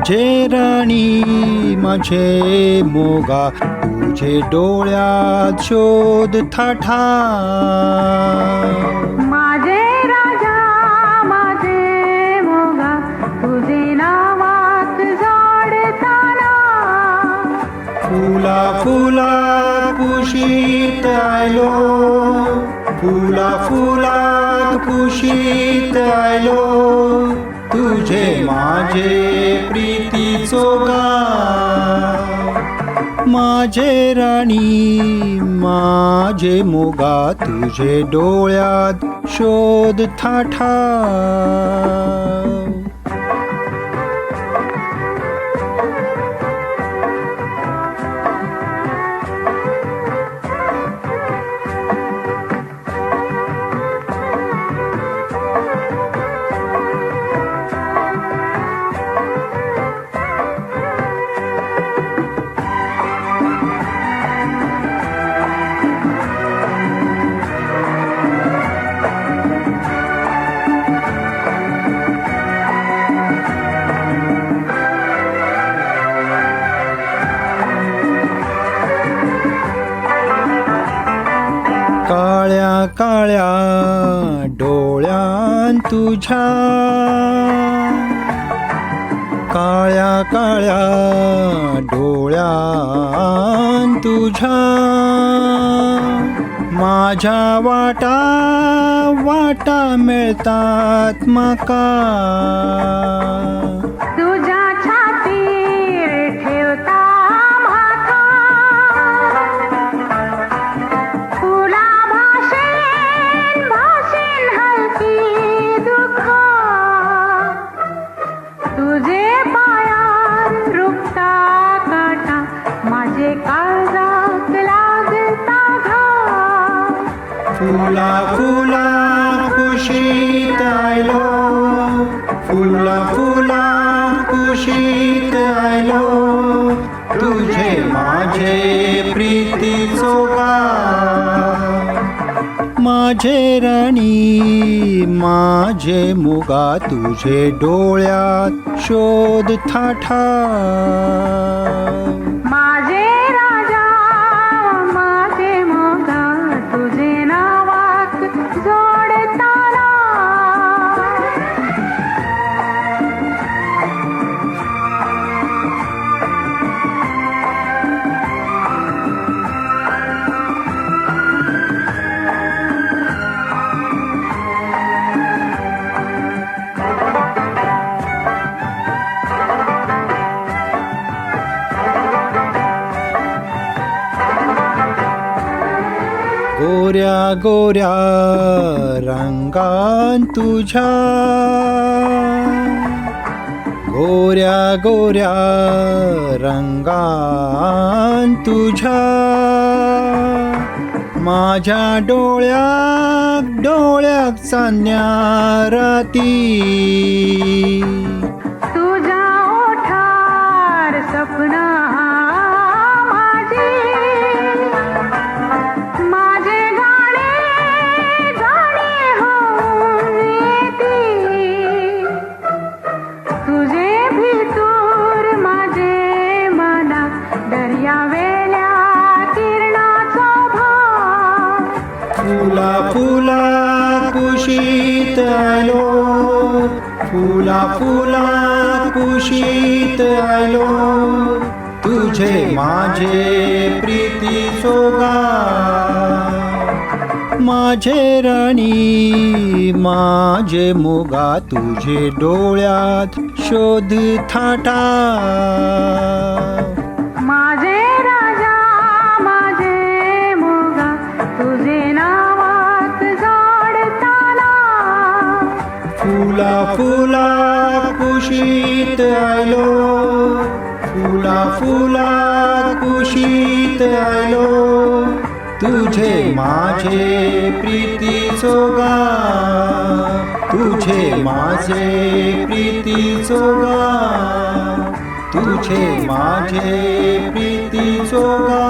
माझे राणी माझे मोगा तुझे डोळ्यात शोध थाटा. माझे राजा माझे मोगा तुझे नावात जोडताना. फुला फुला कुशीत आलो, फुला फुलात कुशीत आलो, तुझे माझे प्रीतीचोगा. माझे राणी माझे मोगा तुझे डोळ्यात शोध थाटा. काळ्या काळ्या डोळ्यां तुझ्या, काळ्या काळ्या डोळ्यां तुझ्या, माझ्या वाटा वाटा मिळतात माका. तुझ्या छातीर ठेवता माथा, फुला भाषेन भाषेन हलकी दुःख. तुझे पायार रुपता काटा, माझे काळजात लागता घा. फुला फुला कुशीत आलो, फुला फुला कुशीत आलो, तुझे माझे प्रीतीचोगा. माझे राणी माझे मोगा तुझे डोळ्यात शोध थाटा. माझे राजा माझे मोगा तुझे नावात जोडताना. गोऱ्या गोऱ्या रंगान तुझ्या, गोऱ्या गोऱ्या रंगान तुझ्या, माझ्या डोळ्यात डोळ्यात चांदण्या राती. तुझ्या ओठार सपना माझी, माझे गाणे गाणे होऊन येती. तुझे भितूर माझे मना दर्या वेल्या किरणाचा भाव. फुला फुला कुशीत आलो, फुला फुला कुशीत आलो, तुझे माझे प्रीतीचोगा. माझे राणी माझे मोगा तुझे डोळ्यात शोध थाटा. माझे राजा माझे मोगा तुझे नावात जोडताना. फुला फुला कुशीत आलो, फुला फुला कुशीत आलो, तुझे माझे प्रीतीचोगा. तुझे माझे प्रीतीचोगा, तुझे माझे प्रीतीचोगा.